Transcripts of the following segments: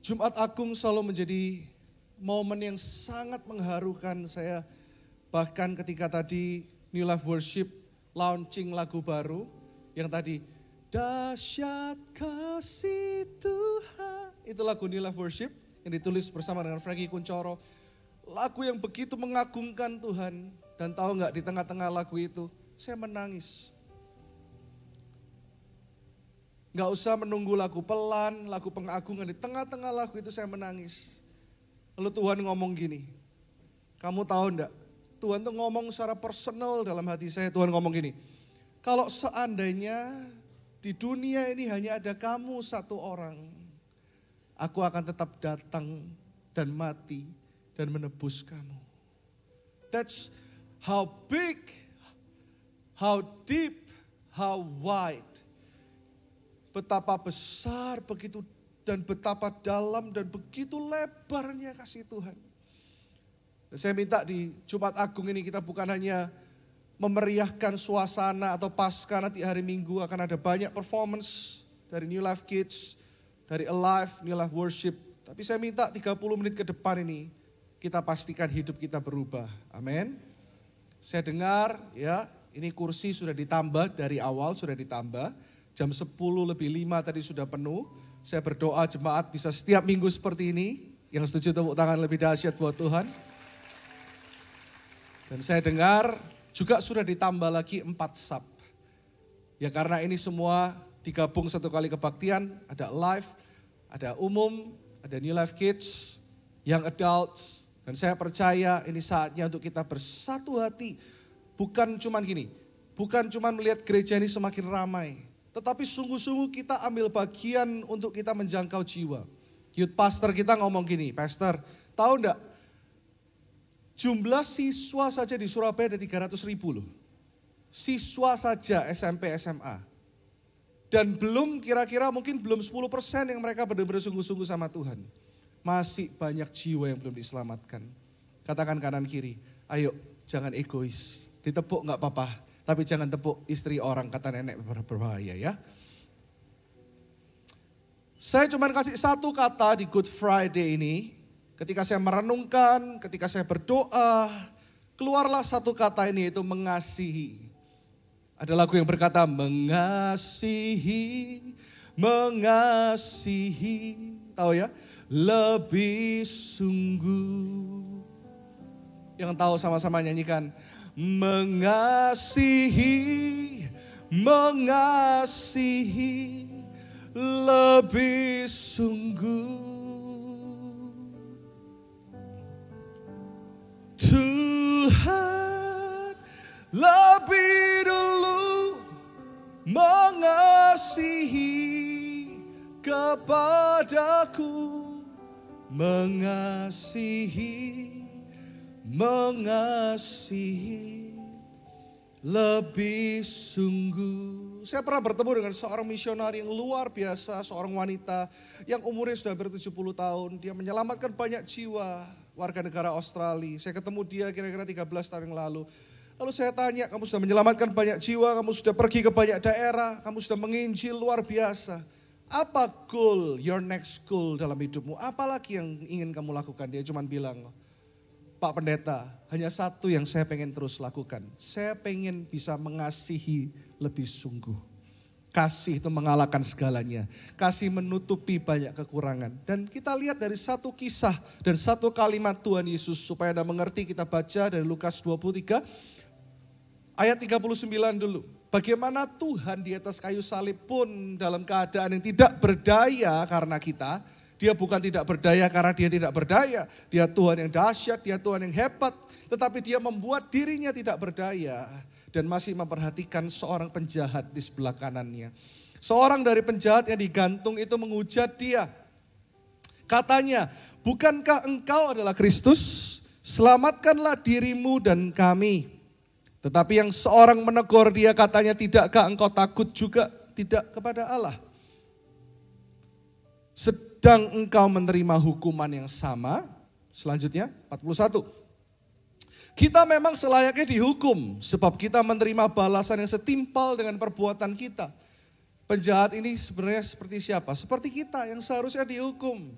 Jumat Agung selalu menjadi momen yang sangat mengharukan saya. Bahkan ketika tadi New Life Worship launching lagu baru yang tadi dahsyat kasih Tuhan. Itu lagu New Life Worship yang ditulis bersama dengan Frankie Kuncoro. Lagu yang begitu mengagungkan Tuhan. Dan tahu nggak, di tengah-tengah lagu itu saya menangis. Nggak usah menunggu lagu pelan, lagu pengagungan. Di tengah-tengah lagu itu saya menangis. Lalu Tuhan ngomong gini, kamu tahu enggak? Tuhan tuh ngomong secara personal dalam hati saya. Tuhan ngomong gini, kalau seandainya di dunia ini hanya ada kamu satu orang, aku akan tetap datang dan mati dan menebus kamu. That's how big, how deep, how wide. Betapa besar begitu dan betapa dalam dan begitu lebarnya kasih Tuhan. Dan saya minta di Jumat Agung ini kita bukan hanya memeriahkan suasana atau pasca, nanti hari Minggu akan ada banyak performance dari New Life Kids, dari Alive, New Life Worship. Tapi saya minta 30 menit ke depan ini kita pastikan hidup kita berubah. Amin. Saya dengar ya, ini kursi sudah ditambah dari awal, sudah ditambah. Jam 10 lebih 5 tadi sudah penuh. Saya berdoa jemaat bisa setiap minggu seperti ini. Yang setuju tepuk tangan lebih dahsyat buat Tuhan. Dan saya dengar juga sudah ditambah lagi 4 sub. Ya karena ini semua digabung satu kali kebaktian. Ada live, ada umum, ada New Life Kids, Young Adults. Dan saya percaya ini saatnya untuk kita bersatu hati. Bukan cuman gini, bukan cuman melihat gereja ini semakin ramai. Tetapi sungguh-sungguh kita ambil bagian untuk kita menjangkau jiwa. Youth pastor kita ngomong gini, pastor, tahu enggak? Jumlah siswa saja di Surabaya ada 300.000 loh. Siswa saja SMP, SMA. Dan belum kira-kira mungkin belum 10% yang mereka benar-benar sungguh-sungguh sama Tuhan. Masih banyak jiwa yang belum diselamatkan. Katakan kanan kiri, ayo jangan egois. Ditepuk enggak apa-apa. Tapi jangan tepuk istri orang, kata nenek berbahaya ya. Saya cuma kasih satu kata di Good Friday ini. Ketika saya merenungkan, ketika saya berdoa, keluarlah satu kata ini, yaitu mengasihi. Ada lagu yang berkata mengasihi, mengasihi. Tahu ya? Lebih sungguh. Yang tahu sama-sama nyanyikan. Mengasihi, mengasihi, lebih sungguh. Tuhan lebih dulu mengasihi kepadaku. Mengasihi, mengasihi lebih sungguh. Saya pernah bertemu dengan seorang misionari yang luar biasa, seorang wanita yang umurnya sudah hampir 70 tahun. Dia menyelamatkan banyak jiwa warga negara Australia. Saya ketemu dia kira-kira 13 tahun yang lalu. Lalu saya tanya, kamu sudah menyelamatkan banyak jiwa, kamu sudah pergi ke banyak daerah, kamu sudah menginjil luar biasa. Apa goal, your next goal dalam hidupmu? Apalagi yang ingin kamu lakukan? Dia cuma bilang, Pak Pendeta, hanya satu yang saya pengen terus lakukan. Saya pengen bisa mengasihi lebih sungguh. Kasih itu mengalahkan segalanya. Kasih menutupi banyak kekurangan. Dan kita lihat dari satu kisah dan satu kalimat Tuhan Yesus. Supaya Anda mengerti, kita baca dari Lukas 23 ayat 39 dulu. Bagaimana Tuhan di atas kayu salib pun dalam keadaan yang tidak berdaya karena kita. Dia bukan tidak berdaya karena dia tidak berdaya. Dia Tuhan yang dahsyat, dia Tuhan yang hebat. Tetapi dia membuat dirinya tidak berdaya. Dan masih memperhatikan seorang penjahat di sebelah kanannya. Seorang dari penjahat yang digantung itu menghujat dia. Katanya, bukankah engkau adalah Kristus? Selamatkanlah dirimu dan kami. Tetapi yang seorang menegur dia katanya, tidakkah engkau takut juga tidak kepada Allah? Sedang engkau menerima hukuman yang sama. Selanjutnya 41. Kita memang selayaknya dihukum sebab kita menerima balasan yang setimpal dengan perbuatan kita. Penjahat ini sebenarnya seperti siapa? Seperti kita yang seharusnya dihukum.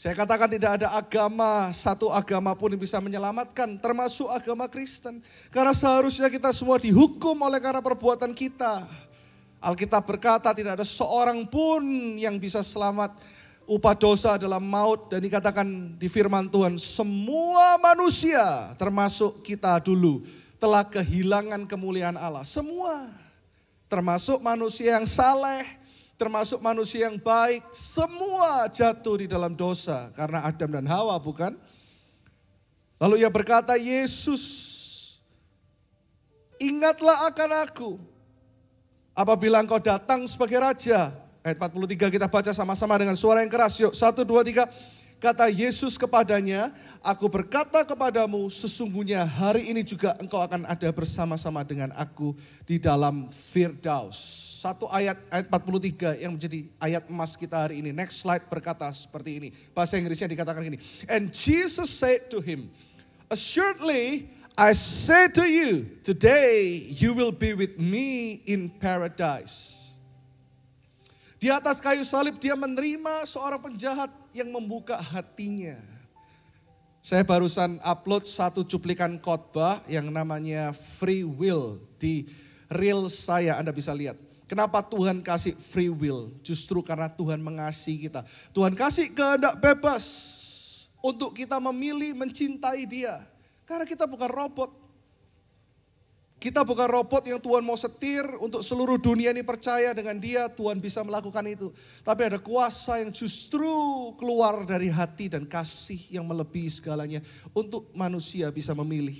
Saya katakan tidak ada agama, satu agama pun yang bisa menyelamatkan, termasuk agama Kristen. Karena seharusnya kita semua dihukum oleh karena perbuatan kita. Alkitab berkata tidak ada seorang pun yang bisa selamat. Upah dosa adalah maut, dan dikatakan di firman Tuhan, semua manusia termasuk kita dulu telah kehilangan kemuliaan Allah. Semua, termasuk manusia yang saleh, termasuk manusia yang baik, semua jatuh di dalam dosa karena Adam dan Hawa, bukan? Lalu ia berkata, Yesus, ingatlah akan aku apabila engkau datang sebagai raja. Ayat 43 kita baca sama-sama dengan suara yang keras. Yuk, 1, 2, 3. Kata Yesus kepadanya, aku berkata kepadamu, sesungguhnya hari ini juga engkau akan ada bersama-sama dengan aku di dalam Firdaus. Satu ayat 43 yang menjadi ayat emas kita hari ini. Next slide berkata seperti ini. Bahasa Inggrisnya dikatakan gini. And Jesus said to him, assuredly I say to you, today you will be with me in paradise. Di atas kayu salib dia menerima seorang penjahat yang membuka hatinya. Saya barusan upload satu cuplikan khotbah yang namanya Free Will di reel saya, Anda bisa lihat. Kenapa Tuhan kasih free will? Justru karena Tuhan mengasihi kita. Tuhan kasih kehendak bebas untuk kita memilih mencintai Dia. Karena kita bukan robot. Kita bukan robot yang Tuhan mau setir untuk seluruh dunia ini percaya dengan Dia, Tuhan bisa melakukan itu. Tapi ada kuasa yang justru keluar dari hati dan kasih yang melebihi segalanya untuk manusia bisa memilih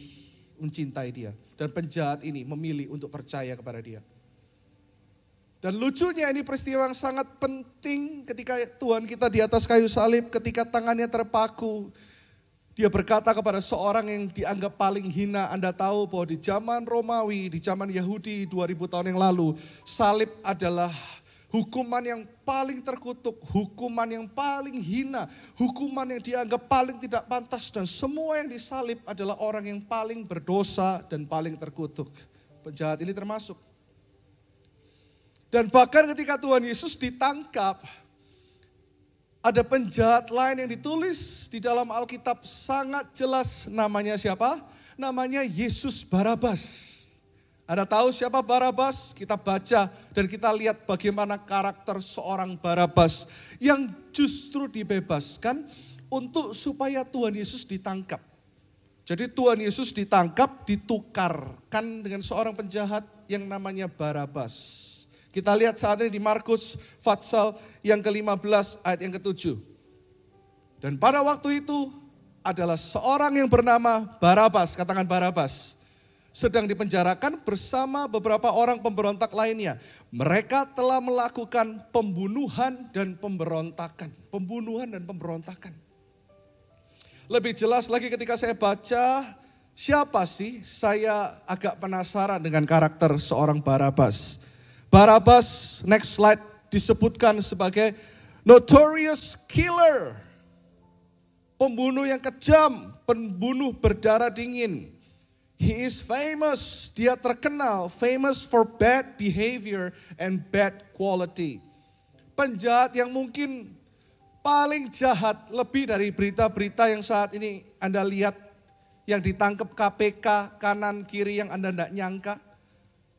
mencintai Dia. Dan penjahat ini memilih untuk percaya kepada Dia. Dan lucunya ini peristiwa yang sangat penting ketika Tuhan kita di atas kayu salib, ketika tangannya terpaku. Dia berkata kepada seorang yang dianggap paling hina, Anda tahu bahwa di zaman Romawi, di zaman Yahudi 2000 tahun yang lalu, salib adalah hukuman yang paling terkutuk, hukuman yang paling hina, hukuman yang dianggap paling tidak pantas, dan semua yang disalib adalah orang yang paling berdosa dan paling terkutuk. Penjahat ini termasuk. Dan bahkan ketika Tuhan Yesus ditangkap, ada penjahat lain yang ditulis di dalam Alkitab sangat jelas, namanya siapa? Namanya Yesus Barabas. Anda tahu siapa Barabas? Kita baca dan kita lihat bagaimana karakter seorang Barabas yang justru dibebaskan untuk supaya Tuhan Yesus ditangkap. Jadi Tuhan Yesus ditangkap, ditukarkan dengan seorang penjahat yang namanya Barabas. Kita lihat saat ini di Markus Pasal yang ke-15 ayat yang ke-7. Dan pada waktu itu adalah seorang yang bernama Barabas, katakan Barabas, sedang dipenjarakan bersama beberapa orang pemberontak lainnya. Mereka telah melakukan pembunuhan dan pemberontakan. Pembunuhan dan pemberontakan. Lebih jelas lagi ketika saya baca, siapa sih? Saya agak penasaran dengan karakter seorang Barabas. Barabas, next slide, disebutkan sebagai notorious killer. Pembunuh yang kejam, pembunuh berdarah dingin. He is famous, dia terkenal, famous for bad behavior and bad quality. Penjahat yang mungkin paling jahat, lebih dari berita-berita yang saat ini Anda lihat, yang ditangkap KPK kanan kiri yang Anda tidak nyangka.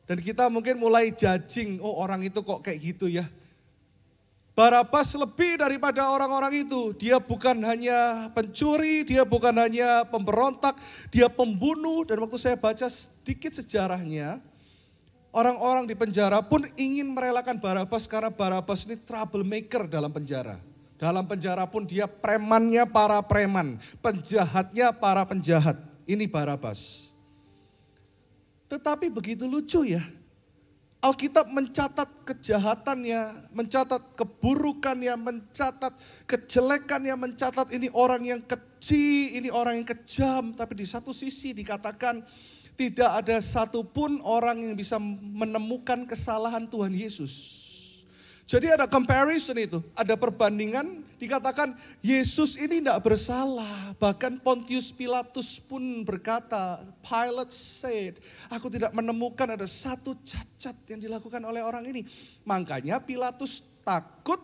Dan kita mungkin mulai judging, oh orang itu kok kayak gitu ya. Barabas lebih daripada orang-orang itu. Dia bukan hanya pencuri, dia bukan hanya pemberontak, dia pembunuh. Dan waktu saya baca sedikit sejarahnya, orang-orang di penjara pun ingin merelakan Barabas karena Barabas ini troublemaker dalam penjara. Dalam penjara pun dia premannya para preman, penjahatnya para penjahat. Ini Barabas. Tetapi begitu lucu ya, Alkitab mencatat kejahatannya, mencatat keburukannya, mencatat kejelekannya, mencatat ini orang yang keji, ini orang yang kejam. Tapi di satu sisi dikatakan tidak ada satupun orang yang bisa menemukan kesalahan Tuhan Yesus. Jadi ada comparison itu, ada perbandingan, dikatakan Yesus ini tidak bersalah. Bahkan Pontius Pilatus pun berkata, Pilate said, aku tidak menemukan ada satu cacat yang dilakukan oleh orang ini. Makanya Pilatus takut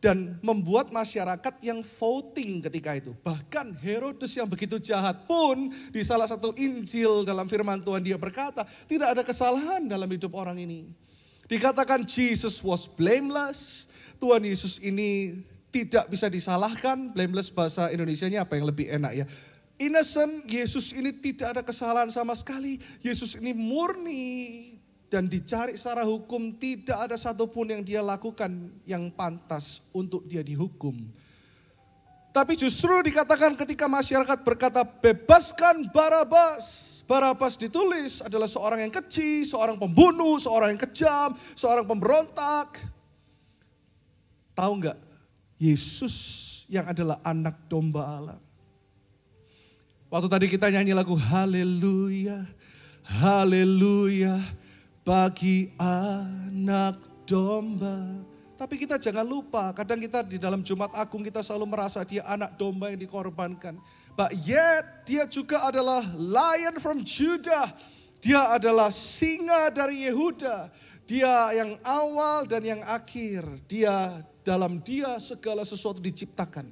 dan membuat masyarakat yang voting ketika itu. Bahkan Herodes yang begitu jahat pun di salah satu Injil dalam firman Tuhan dia berkata, tidak ada kesalahan dalam hidup orang ini. Dikatakan Jesus was blameless. Tuhan Yesus ini tidak bisa disalahkan. Blameless bahasa Indonesianya apa yang lebih enak ya? Innocent, Yesus ini tidak ada kesalahan sama sekali. Yesus ini murni dan dicari secara hukum, tidak ada satupun yang dia lakukan yang pantas untuk dia dihukum. Tapi justru dikatakan ketika masyarakat berkata bebaskan Barabas. Barabas ditulis adalah seorang yang keji, seorang pembunuh, seorang yang kejam, seorang pemberontak. Tahu nggak? Yesus yang adalah anak domba Allah. Waktu tadi kita nyanyi lagu Haleluya, Haleluya bagi anak domba. Tapi kita jangan lupa, kadang kita di dalam Jumat Agung kita selalu merasa dia anak domba yang dikorbankan. But yet dia juga adalah lion from Judah. Dia adalah singa dari Yehuda. Dia yang awal dan yang akhir. Dalam dia segala sesuatu diciptakan.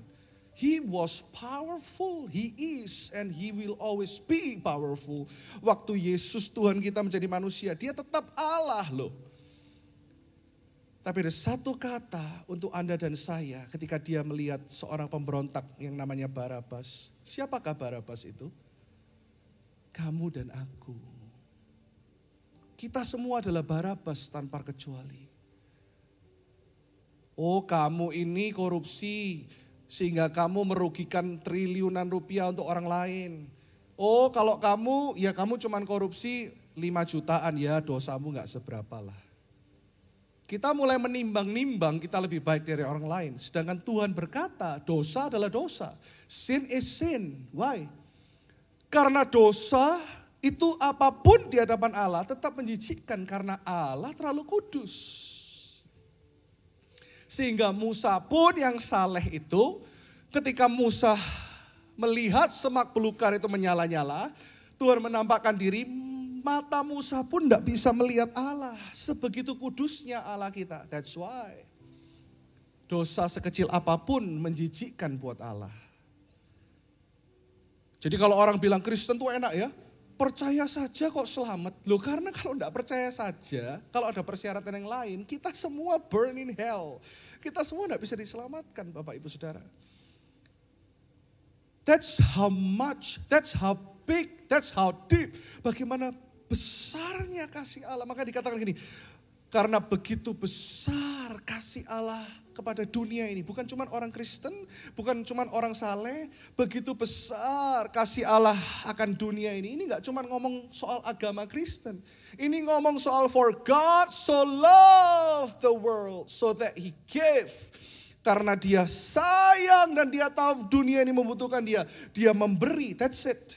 He was powerful, he is and he will always be powerful. Waktu Yesus Tuhan kita menjadi manusia, dia tetap Allah loh. Tapi ada satu kata untuk Anda dan saya ketika dia melihat seorang pemberontak yang namanya Barabas. Siapakah Barabas itu? Kamu dan aku. Kita semua adalah Barabas tanpa kecuali. Oh, kamu ini korupsi sehingga kamu merugikan triliunan rupiah untuk orang lain. Oh, kalau kamu, ya kamu cuman korupsi 5 jutaan ya, dosamu gak seberapa lah. Kita mulai menimbang-nimbang kita lebih baik dari orang lain. Sedangkan Tuhan berkata dosa adalah dosa. Sin is sin. Why? Karena dosa itu apapun di hadapan Allah tetap menjijikkan karena Allah terlalu kudus. Sehingga Musa pun yang saleh itu ketika Musa melihat semak belukar itu menyala-nyala. Tuhan menampakkan diri, mata Musa pun tidak bisa melihat Allah. Sebegitu kudusnya Allah kita. That's why dosa sekecil apapun menjijikkan buat Allah. Jadi kalau orang bilang Kristen tuh enak ya. Percaya saja kok selamat. Loh karena kalau tidak percaya saja, kalau ada persyaratan yang lain, kita semua burn in hell. Kita semua tidak bisa diselamatkan Bapak Ibu Saudara. That's how much, that's how big, that's how deep. Bagaimana besarnya kasih Allah. Maka dikatakan gini, karena begitu besar kasih Allah kepada dunia ini. Bukan cuma orang Kristen, bukan cuma orang saleh. Begitu besar kasih Allah akan dunia ini. Ini gak cuma ngomong soal agama Kristen. Ini ngomong soal for God so loved the world so that he gave. Karena dia sayang dan dia tahu dunia ini membutuhkan dia. Dia memberi, that's it.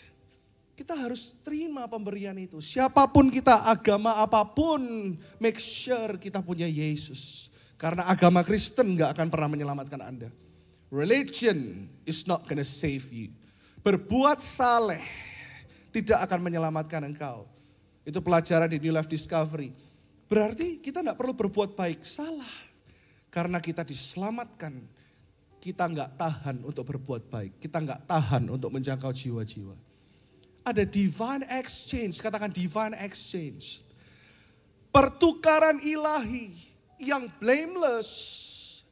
Kita harus terima pemberian itu. Siapapun kita, agama apapun, make sure kita punya Yesus. Karena agama Kristen gak akan pernah menyelamatkan Anda. Religion is not gonna save you. Berbuat saleh tidak akan menyelamatkan engkau. Itu pelajaran di New Life Discovery. Berarti kita gak perlu berbuat baik, salah. Karena kita diselamatkan, kita gak tahan untuk berbuat baik. Kita gak tahan untuk menjangkau jiwa-jiwa. Ada divine exchange, katakan divine exchange. Pertukaran ilahi. Yang blameless,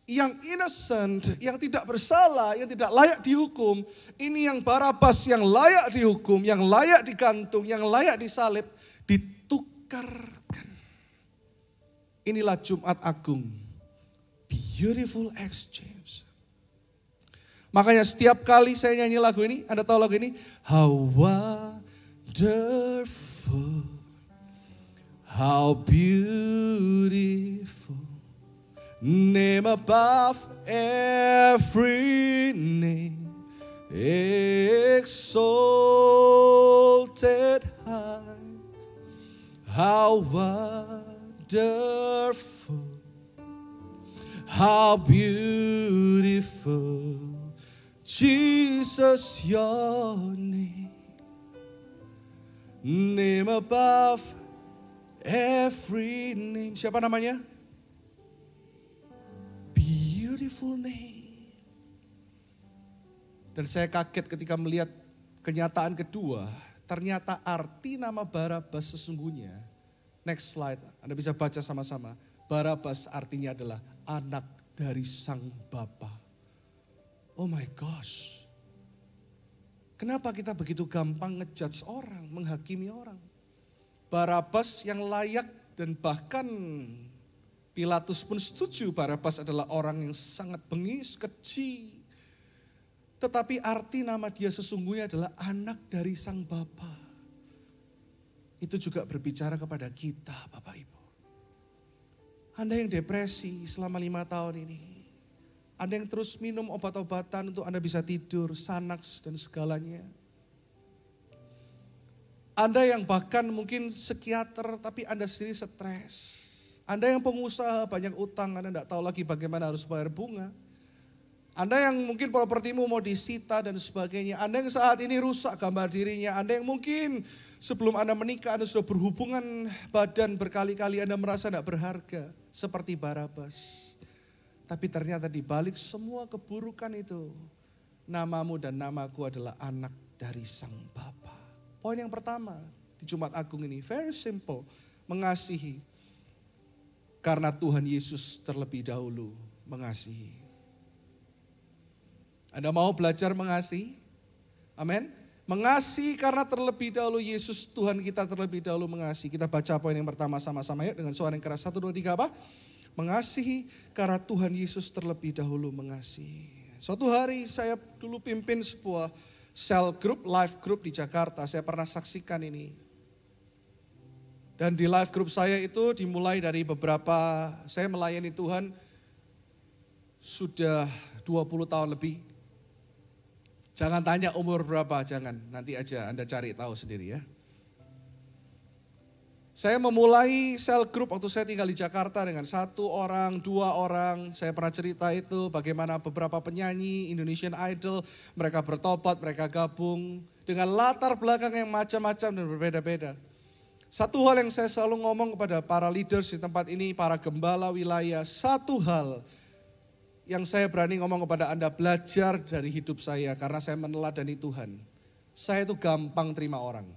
yang innocent, yang tidak bersalah, yang tidak layak dihukum. Ini yang Barabas yang layak dihukum, yang layak digantung, yang layak disalib. Ditukarkan. Inilah Jumat Agung. Beautiful exchange. Makanya setiap kali saya nyanyi lagu ini, Anda tahu lagu ini? How wonderful. How beautiful, name above every name, exalted high. How wonderful, how beautiful, Jesus your name, name above every name. Siapa namanya? Beautiful. beautiful name. Dan saya kaget ketika melihat kenyataan kedua. Ternyata arti nama Barabas sesungguhnya. Next slide, Anda bisa baca sama-sama. Barabas artinya adalah anak dari sang bapa. Oh my gosh. Kenapa kita begitu gampang ngejudge orang, menghakimi orang? Barabas yang layak dan bahkan Pilatus pun setuju Barabas adalah orang yang sangat bengis, keji. Tetapi arti nama dia sesungguhnya adalah anak dari sang bapa. Itu juga berbicara kepada kita Bapak Ibu. Anda yang depresi selama 5 tahun ini. Anda yang terus minum obat-obatan untuk Anda bisa tidur, Xanax dan segalanya. Anda yang bahkan mungkin psikiater tapi Anda sendiri stres. Anda yang pengusaha banyak utang, Anda tidak tahu lagi bagaimana harus bayar bunga. Anda yang mungkin propertimu mau disita dan sebagainya. Anda yang saat ini rusak gambar dirinya. Anda yang mungkin sebelum Anda menikah Anda sudah berhubungan badan berkali-kali. Anda merasa tidak berharga seperti Barabas. Tapi ternyata di balik semua keburukan itu. Namamu dan namaku adalah anak dari sang Bapa. Poin yang pertama di Jumat Agung ini. Very simple. Mengasihi. Karena Tuhan Yesus terlebih dahulu mengasihi. Anda mau belajar mengasihi? Amin. Mengasihi karena terlebih dahulu Yesus Tuhan kita terlebih dahulu mengasihi. Kita baca poin yang pertama sama-sama yuk dengan suara yang keras. 1, 2, 3 apa? Mengasihi karena Tuhan Yesus terlebih dahulu mengasihi. Suatu hari saya dulu pimpin sebuah cell group, life group di Jakarta. Saya pernah saksikan ini. Dan di life group saya itu dimulai dari saya melayani Tuhan sudah 20 tahun lebih. Jangan tanya umur berapa, jangan. Nanti aja Anda cari tahu sendiri ya. Saya memulai cell group waktu saya tinggal di Jakarta dengan 1 orang, 2 orang. Saya pernah cerita itu bagaimana beberapa penyanyi Indonesian Idol, mereka bertobat, mereka gabung dengan latar belakang yang macam-macam dan berbeda-beda. Satu hal yang saya selalu ngomong kepada para leaders di tempat ini, para gembala wilayah, satu hal yang saya berani ngomong kepada Anda, belajar dari hidup saya karena saya meneladani Tuhan. Saya itu gampang terima orang.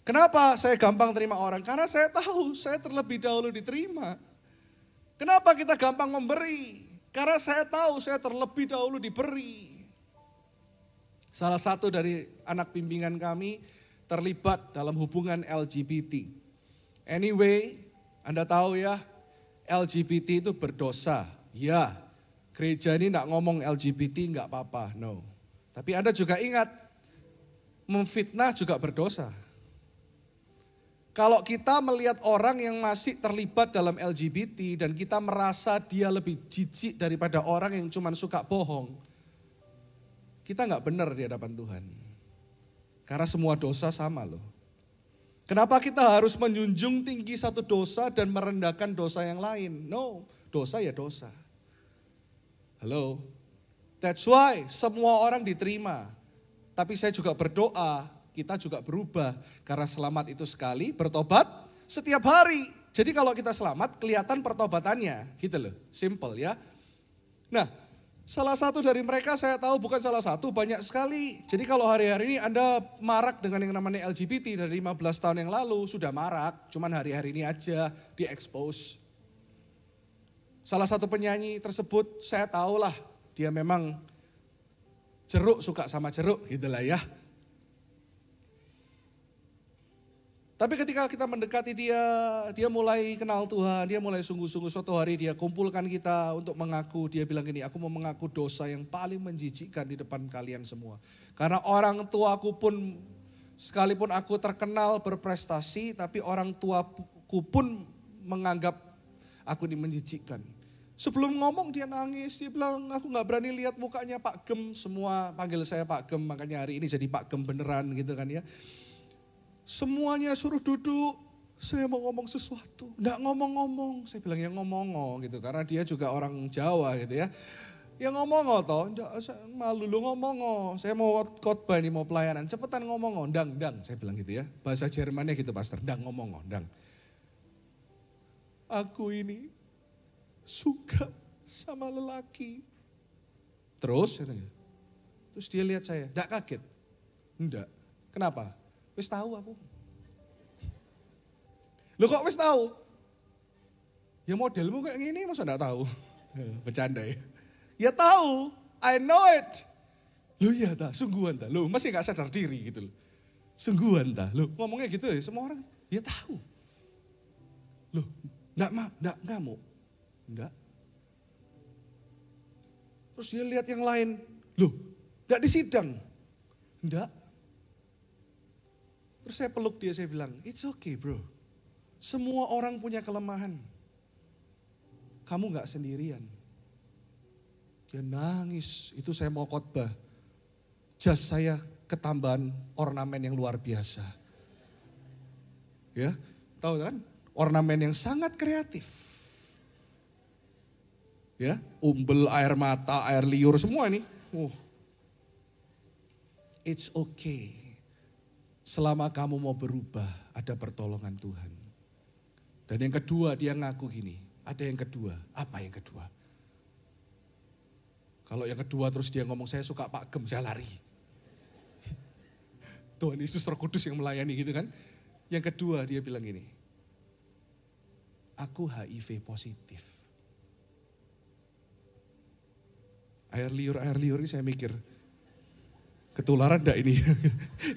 Kenapa saya gampang terima orang? Karena saya tahu saya terlebih dahulu diterima. Kenapa kita gampang memberi? Karena saya tahu saya terlebih dahulu diberi. Salah satu dari anak bimbingan kami terlibat dalam hubungan LGBT. Anyway, Anda tahu ya, LGBT itu berdosa. Ya, gereja ini enggak ngomong LGBT enggak apa-apa, no. Tapi Anda juga ingat, memfitnah juga berdosa. Kalau kita melihat orang yang masih terlibat dalam LGBT dan kita merasa dia lebih jijik daripada orang yang cuma suka bohong, kita enggak benar di hadapan Tuhan. Karena semua dosa sama loh. Kenapa kita harus menjunjung tinggi satu dosa dan merendahkan dosa yang lain? No, dosa ya dosa. Halo, that's why semua orang diterima. Tapi saya juga berdoa, kita juga berubah. Karena selamat itu sekali, bertobat setiap hari. Jadi kalau kita selamat, kelihatan pertobatannya. Gitu loh, simple ya. Nah, salah satu dari mereka saya tahu bukan salah satu, banyak sekali. Jadi kalau hari-hari ini Anda marak dengan yang namanya LGBT dari 15 tahun yang lalu, sudah marak. Cuman hari-hari ini aja di-expose. Salah satu penyanyi tersebut saya tahulah dia memang jeruk, suka sama jeruk gitu lah ya. Tapi ketika kita mendekati dia mulai kenal Tuhan, dia mulai sungguh-sungguh. Suatu hari dia kumpulkan kita untuk mengaku, dia bilang gini, aku mau mengaku dosa yang paling menjijikkan di depan kalian semua. Karena orang tuaku pun, sekalipun aku terkenal berprestasi, tapi orang tuaku pun menganggap aku ini menjijikkan. Sebelum ngomong dia nangis, dia bilang aku gak berani lihat mukanya Pak Gem, semua panggil saya Pak Gem, makanya hari ini jadi Pak Gem beneran gitu kan ya. Semuanya suruh duduk, saya mau ngomong sesuatu. Enggak ngomong-ngomong, saya bilang ya ngomong gitu. Karena dia juga orang Jawa gitu ya. Ya ngomong toh, malu lu ngomong. Saya mau khotbah ini, mau pelayanan. Cepetan ngomong, dang, saya bilang gitu ya. Bahasa Jermannya gitu pastor, dang ngomong, dang. Aku ini suka sama lelaki. Terus dia lihat saya, enggak kaget? Enggak. Kenapa? Wis tahu aku. Loh kok wis tahu? Ya modelmu kayak gini masa enggak tahu? Bercanda ya. Ya tahu, I know it. Loh iya dah, sungguhan dah. Loh masih enggak sadar diri gitu loh. Sungguhan dah. Loh ngomongnya gitu ya, semua orang ya tahu. Loh, enggak ngamuk. Enggak. Terus dia lihat yang lain. Loh, enggak di sidang. Enggak. Terus saya peluk dia, saya bilang, it's okay bro. Semua orang punya kelemahan. Kamu enggak sendirian. Dia nangis, itu saya mau khotbah. Jas saya ketambahan ornamen yang luar biasa. Ya, tahu kan? Ornamen yang sangat kreatif. Ya, umbel, air mata, air liur semua ini. It's okay. Selama kamu mau berubah, ada pertolongan Tuhan. Dan yang kedua dia ngaku gini, ada yang kedua. Apa yang kedua? Kalau yang kedua terus dia ngomong saya suka Pak Gem, saya lari. Tuhan Yesus Roh Kudus yang melayani gitu kan. Yang kedua dia bilang gini, aku HIV positif. Air liur ini saya mikir, ketularan enggak ini?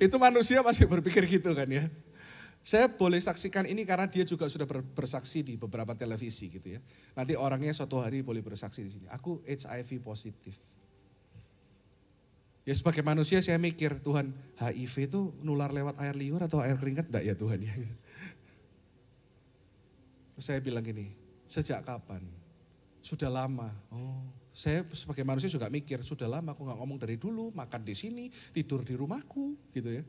Itu manusia masih berpikir gitu kan ya. Saya boleh saksikan ini karena dia juga sudah bersaksi di beberapa televisi gitu ya. Nanti orangnya suatu hari boleh bersaksi di sini. Aku HIV positif. Ya sebagai manusia saya mikir, Tuhan HIV itu nular lewat air liur atau air keringat enggak ya Tuhan ya. Saya bilang gini, sejak kapan? Sudah lama. Saya sebagai manusia juga mikir, sudah lama aku gak ngomong dari dulu, makan di sini, tidur di rumahku gitu ya.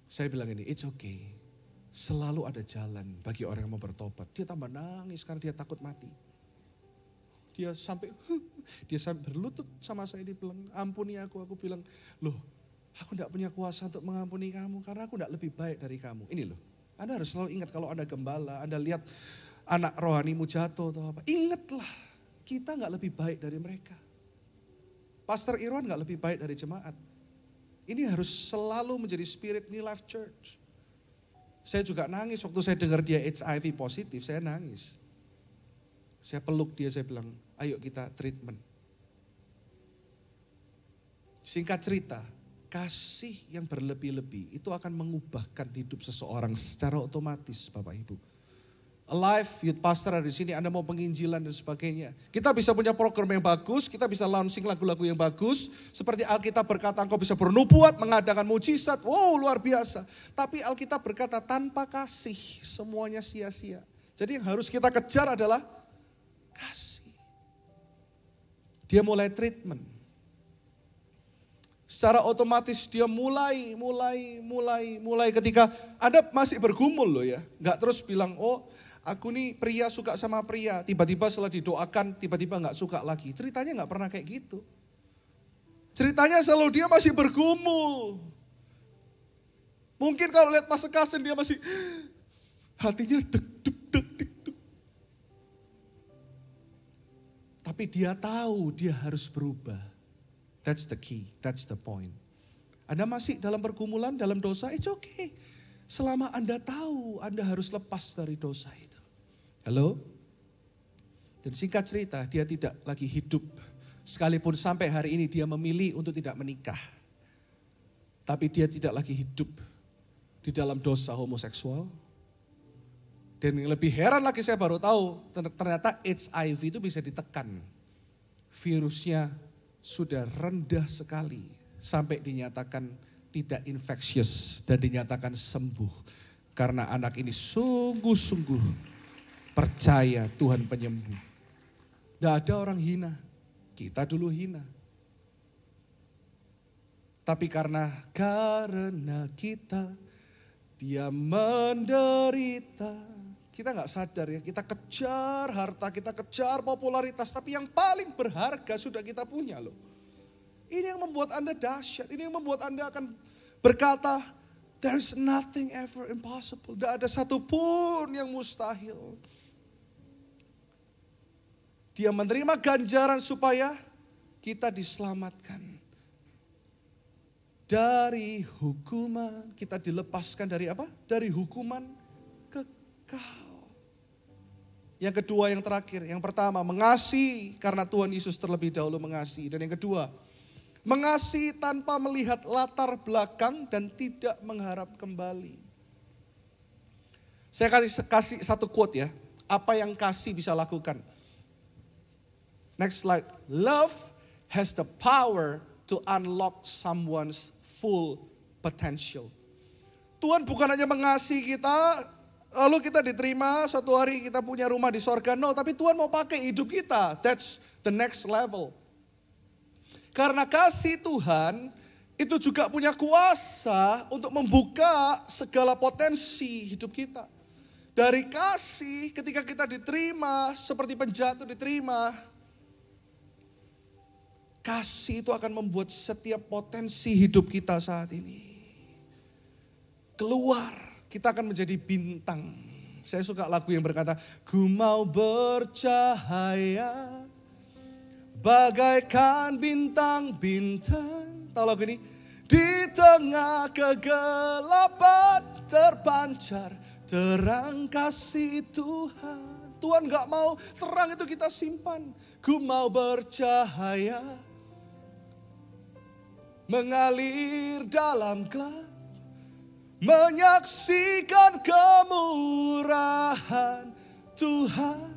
Saya bilang ini, it's okay. Selalu ada jalan bagi orang yang mau bertobat. Dia tambah nangis karena dia takut mati. Dia sampai berlutut sama saya, dia bilang, ampuni aku. Aku bilang, loh aku gak punya kuasa untuk mengampuni kamu karena aku gak lebih baik dari kamu. Ini loh, Anda harus selalu ingat kalau Anda gembala, Anda lihat anak rohanimu jatuh atau apa. Ingatlah, kita gak lebih baik dari mereka. Pastor Irwan gak lebih baik dari jemaat. Ini harus selalu menjadi spirit New Life Church. Saya juga nangis waktu saya dengar dia HIV positif, saya nangis. Saya peluk dia, saya bilang, ayo kita treatment. Singkat cerita, kasih yang berlebih-lebih itu akan mengubahkan hidup seseorang secara otomatis Bapak Ibu. Alive, youth pastor ada di sini, Anda mau penginjilan dan sebagainya. Kita bisa punya program yang bagus, kita bisa launching lagu-lagu yang bagus. Seperti Alkitab berkata, engkau bisa bernubuat, mengadakan mujizat, wow luar biasa. Tapi Alkitab berkata, tanpa kasih semuanya sia-sia. Jadi yang harus kita kejar adalah kasih. Dia mulai treatment. Secara otomatis dia mulai ketika Anda masih bergumul loh ya. Enggak terus bilang, oh aku nih pria suka sama pria. Tiba-tiba setelah didoakan, tiba-tiba enggak suka lagi. Ceritanya enggak pernah kayak gitu. Ceritanya selalu dia masih bergumul. Mungkin kalau lihat Mas Kasen dia masih hatinya deg. Tapi dia tahu dia harus berubah. That's the key, that's the point. Anda masih dalam pergumulan, dalam dosa, it's okay. Selama Anda tahu, Anda harus lepas dari dosa itu. Halo? Dan singkat cerita, dia tidak lagi hidup. Sekalipun sampai hari ini dia memilih untuk tidak menikah. Tapi dia tidak lagi hidup di dalam dosa homoseksual. Dan yang lebih heran lagi saya baru tahu, ternyata HIV itu bisa ditekan. Virusnya sudah rendah sekali sampai dinyatakan tidak infectious dan dinyatakan sembuh. Karena anak ini sungguh-sungguh percaya Tuhan penyembuh. Tidak ada orang hina, kita dulu hina. Tapi karena kita, dia menderita. Kita gak sadar ya, kita kejar harta, kita kejar popularitas. Tapi yang paling berharga sudah kita punya loh. Ini yang membuat Anda dahsyat, ini yang membuat Anda akan berkata, there's nothing ever impossible. Tidak ada satupun yang mustahil. Dia menerima ganjaran supaya kita diselamatkan. Dari hukuman, kita dilepaskan dari apa? Dari hukuman kekal. Yang kedua, yang terakhir. Yang pertama, mengasihi karena Tuhan Yesus terlebih dahulu mengasihi. Dan yang kedua, mengasihi tanpa melihat latar belakang dan tidak mengharap kembali. Saya kasih satu quote ya. Apa yang kasih bisa lakukan. Next slide. Love has the power to unlock someone's full potential. Tuhan bukan hanya mengasihi kita, lalu kita diterima, suatu hari kita punya rumah di sorga. No, tapi Tuhan mau pakai hidup kita. That's the next level. Karena kasih Tuhan itu juga punya kuasa untuk membuka segala potensi hidup kita. Dari kasih ketika kita diterima, seperti penjatuh diterima, kasih itu akan membuat setiap potensi hidup kita saat ini keluar. Kita akan menjadi bintang. Saya suka lagu yang berkata, ku mau bercahaya bagaikan bintang-bintang. Tahu lagu ini? Di tengah kegelapan terpancar terang kasih Tuhan. Tuhan gak mau terang itu kita simpan. Ku mau bercahaya mengalir dalam gelap, menyaksikan kemurahan Tuhan.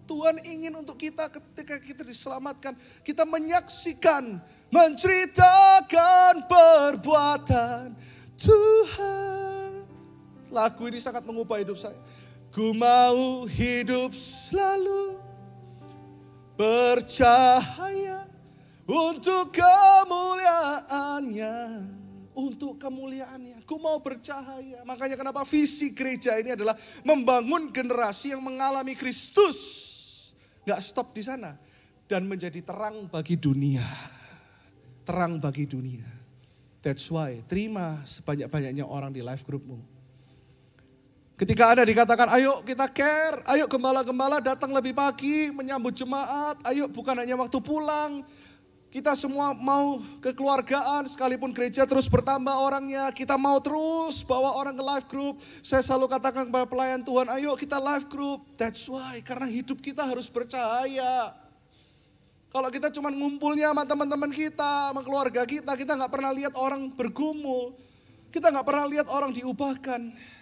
Tuhan ingin untuk kita ketika kita diselamatkan, kita menyaksikan, menceritakan perbuatan Tuhan. Lagu ini sangat mengubah hidup saya. Ku mau hidup selalu bercahaya untuk kemuliaannya. Untuk kemuliaannya. Ku mau bercahaya. Makanya kenapa visi gereja ini adalah membangun generasi yang mengalami Kristus. Gak stop di sana. Dan menjadi terang bagi dunia. Terang bagi dunia. That's why terima sebanyak-banyaknya orang di life groupmu. Ketika Anda dikatakan, ayo kita care, ayo gembala-gembala datang lebih pagi, menyambut jemaat, ayo bukan hanya waktu pulang. Kita semua mau kekeluargaan, sekalipun gereja terus bertambah orangnya, kita mau terus bawa orang ke life group. Saya selalu katakan kepada pelayan Tuhan, ayo kita life group. That's why, karena hidup kita harus bercahaya. Kalau kita cuma ngumpulnya sama teman-teman kita, sama keluarga kita gak pernah lihat orang bergumul. Kita gak pernah lihat orang diubahkan.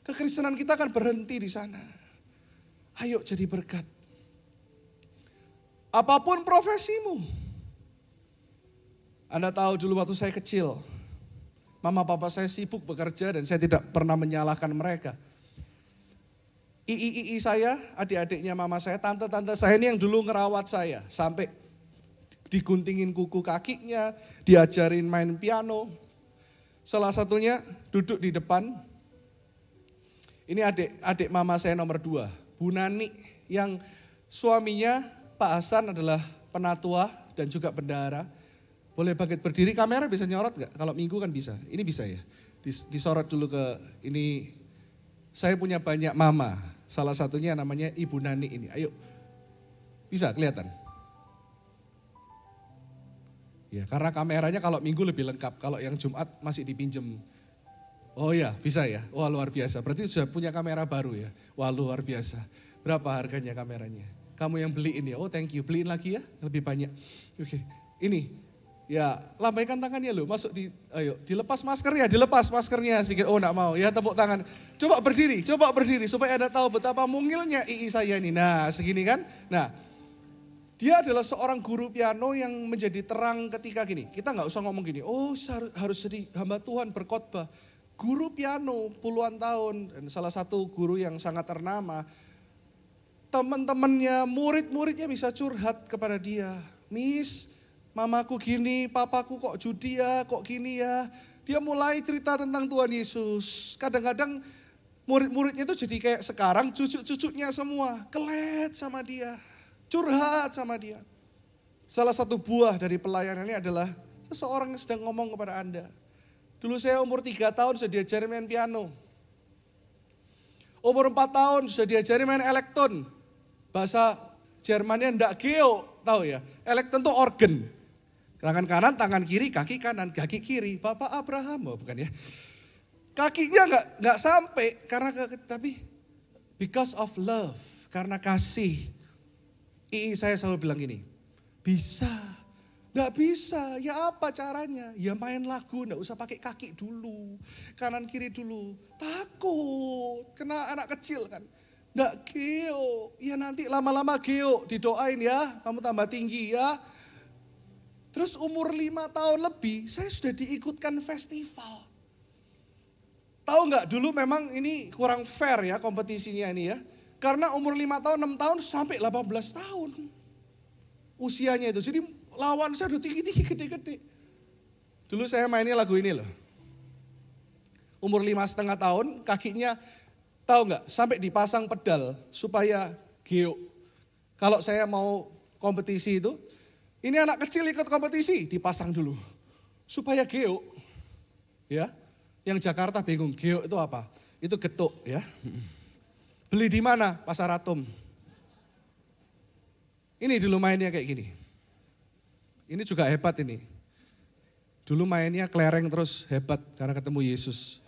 Kekristenan kita akan berhenti di sana. Ayo jadi berkat. Apapun profesimu. Anda tahu dulu waktu saya kecil, mama papa saya sibuk bekerja dan saya tidak pernah menyalahkan mereka. Ii saya, adik-adiknya mama saya, tante-tante saya ini yang dulu ngerawat saya. Sampai diguntingin kuku kakinya, diajarin main piano. Salah satunya duduk di depan. Ini adik mama saya nomor 2, Bu Nani, yang suaminya Pak Hasan adalah penatua dan juga bendahara. Boleh bangkit berdiri, kamera bisa nyorot gak? Kalau minggu kan bisa, ini bisa ya. Disorot dulu ke ini, saya punya banyak mama. Salah satunya namanya Ibu Nani ini, ayo. Bisa kelihatan? Ya, karena kameranya kalau minggu lebih lengkap, kalau yang Jumat masih dipinjem. Oh ya, bisa ya. Wah luar biasa. Berarti sudah punya kamera baru ya. Wah luar biasa. Berapa harganya kameranya? Kamu yang beliin ya. Oh thank you. Beliin lagi ya. Lebih banyak. Oke. Ini. Ya lambaikan tangannya loh. Masuk di. Ayo dilepas maskernya. Dilepas maskernya sedikit. Oh enggak mau. Ya tepuk tangan. Coba berdiri. Coba berdiri. Supaya Anda tahu betapa mungilnya ii saya ini. Nah segini kan. Nah. Dia adalah seorang guru piano yang menjadi terang ketika gini. Kita gak usah ngomong gini. Oh harus jadi hamba Tuhan berkhotbah. Guru piano puluhan tahun dan salah satu guru yang sangat ternama. Teman-temannya, murid-muridnya bisa curhat kepada dia. Miss, mamaku gini, papaku kok judi ya, kok gini ya. Dia mulai cerita tentang Tuhan Yesus. Kadang-kadang murid-muridnya itu jadi kayak sekarang cucu-cucunya semua. Kelet sama dia, curhat sama dia. Salah satu buah dari pelayanan ini adalah seseorang yang sedang ngomong kepada Anda. Dulu saya umur 3 tahun sudah diajari main piano. Umur 4 tahun sudah diajari main elektron. Bahasa Jermannya ndak geo, tahu ya. Elekton itu organ. Tangan kanan, tangan kiri, kaki kanan, kaki kiri. Bapak Abraham, oh bukan ya. Kakinya nggak sampai karena tapi because of love, karena kasih. Saya selalu bilang gini, bisa, nggak bisa, ya apa caranya? Ya main lagu, nggak usah pakai kaki dulu, kanan kiri dulu. Takut, kena anak kecil kan. Nggak geo, ya nanti lama-lama geo, didoain ya, kamu tambah tinggi ya. Terus umur 5 tahun lebih, saya sudah diikutkan festival. Tahu nggak dulu memang ini kurang fair ya kompetisinya ini ya. Karena umur 5 tahun, 6 tahun sampai 18 tahun. Usianya itu, jadi lawan saya udah tinggi-tinggi, gede-gede. Dulu saya mainnya lagu ini loh. Umur 5,5 tahun, kakinya tahu nggak sampai dipasang pedal supaya geo. Kalau saya mau kompetisi itu, ini anak kecil ikut kompetisi, dipasang dulu. Supaya geo. Ya, yang Jakarta bingung, geo itu apa? Itu getuk ya. Beli di mana? Pasar Atom. Ini dulu mainnya kayak gini. Ini juga hebat ini. Dulu mainnya kelereng terus hebat karena ketemu Yesus.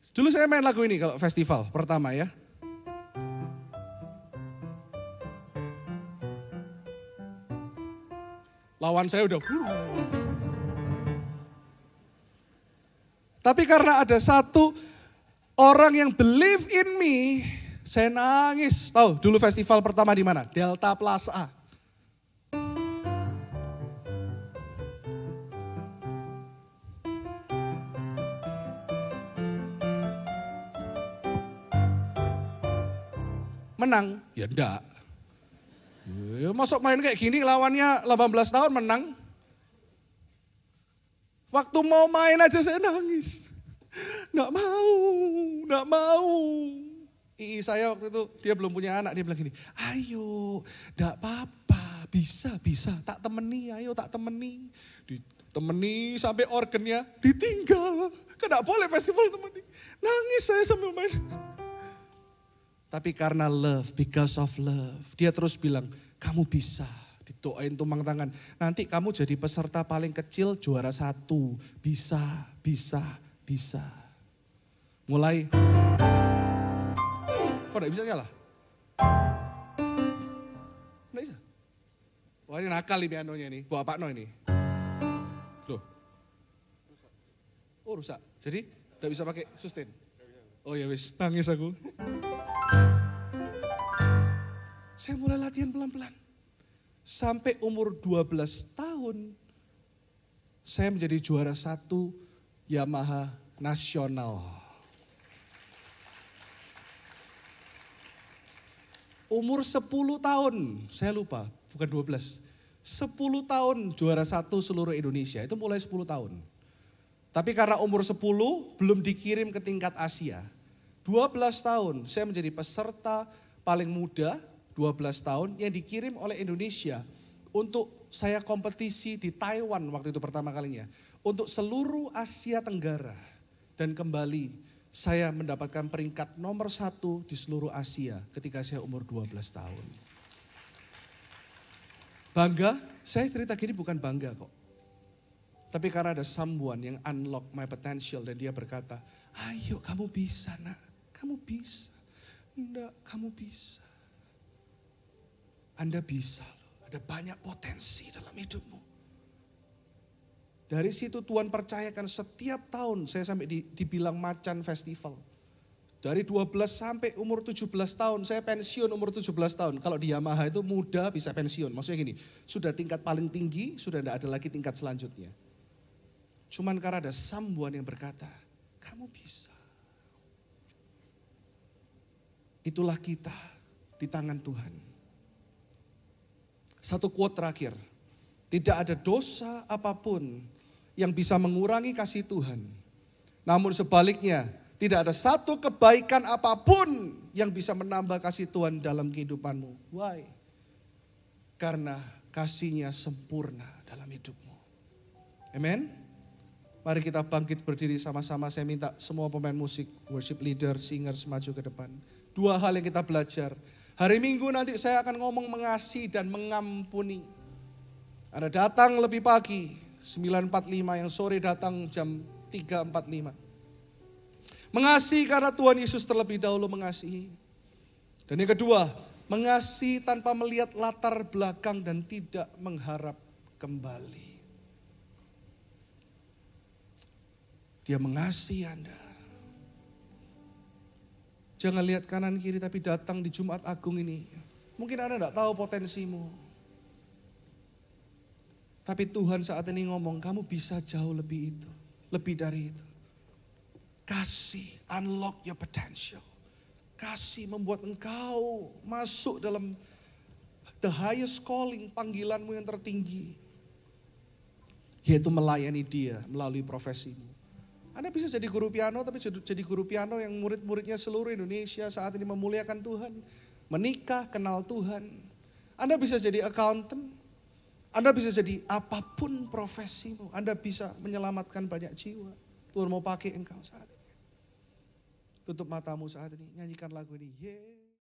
Dulu saya main lagu ini kalau festival pertama ya. Lawan saya udah. Tapi karena ada satu orang yang believe in me, saya nangis. Tahu dulu festival pertama di mana? Delta Plaza. Menang? Ya enggak. Ya, masuk main kayak gini lawannya 18 tahun menang. Waktu mau main aja saya nangis. Nggak mau. Saya waktu itu, dia belum punya anak, dia bilang gini, ayo, nggak apa-apa, bisa, tak temeni, ayo tak temeni. Ditemeni sampai organnya ditinggal. Kan nggak boleh festival temeni. Nangis saya sambil main. Tapi karena love, because of love, dia terus bilang, kamu bisa. Didoain tumpang tangan. Nanti kamu jadi peserta paling kecil juara 1. Bisa. Mulai. Kok gak bisa nyala? Gak bisa. Wah ini nakal nih pianonya ini. Bawa Pak No ini. Loh. Oh rusak. Jadi gak bisa pakai sustain. Oh ya wis, nangis aku. Saya mulai latihan pelan-pelan. Sampai umur 12 tahun, saya menjadi juara 1 Yamaha nasional. Umur 10 tahun, saya lupa, bukan 12. 10 tahun juara 1 seluruh Indonesia, itu mulai 10 tahun. Tapi karena umur 10 belum dikirim ke tingkat Asia. 12 tahun saya menjadi peserta paling muda, 12 tahun yang dikirim oleh Indonesia untuk saya kompetisi di Taiwan waktu itu pertama kalinya. Untuk seluruh Asia Tenggara. Dan kembali saya mendapatkan peringkat nomor 1 di seluruh Asia ketika saya umur 12 tahun. Bangga, saya cerita gini bukan bangga kok. Tapi karena ada someone yang unlock my potential dan dia berkata, ayo kamu bisa nak, kamu bisa. Enggak, kamu bisa. Anda bisa loh, ada banyak potensi dalam hidupmu. Dari situ Tuhan percayakan setiap tahun saya sampai dibilang macan festival. Dari 12 sampai umur 17 tahun, saya pensiun umur 17 tahun. Kalau di Yamaha itu muda bisa pensiun, maksudnya gini, sudah tingkat paling tinggi, sudah tidak ada lagi tingkat selanjutnya. Cuman karena ada someone yang berkata, kamu bisa. Itulah kita di tangan Tuhan. Satu quote terakhir, tidak ada dosa apapun yang bisa mengurangi kasih Tuhan. Namun sebaliknya, tidak ada satu kebaikan apapun yang bisa menambah kasih Tuhan dalam kehidupanmu. Why? Karena kasihnya sempurna dalam hidupmu. Amen? Mari kita bangkit berdiri sama-sama. Saya minta semua pemain musik, worship leader, singers maju ke depan. Dua hal yang kita belajar. Hari Minggu nanti saya akan ngomong mengasihi dan mengampuni. Anda datang lebih pagi, 9.45, yang sore datang jam 3.45. Mengasihi karena Tuhan Yesus terlebih dahulu mengasihi. Dan yang kedua, mengasihi tanpa melihat latar belakang dan tidak mengharap kembali. Dia mengasihi Anda. Jangan lihat kanan kiri tapi datang di Jumat Agung ini. Mungkin Anda tidak tahu potensimu. Tapi Tuhan saat ini ngomong, kamu bisa jauh lebih itu. Lebih dari itu. Kasih, unlock your potential. Kasih membuat engkau masuk dalam the highest calling, panggilanmu yang tertinggi. Yaitu melayani dia melalui profesimu. Anda bisa jadi guru piano, tapi jadi guru piano yang murid-muridnya seluruh Indonesia saat ini memuliakan Tuhan. Menikah, kenal Tuhan. Anda bisa jadi accountant. Anda bisa jadi apapun profesimu. Anda bisa menyelamatkan banyak jiwa. Tuhan mau pakai engkau saat ini. Tutup matamu saat ini, nyanyikan lagu ini. Yeah.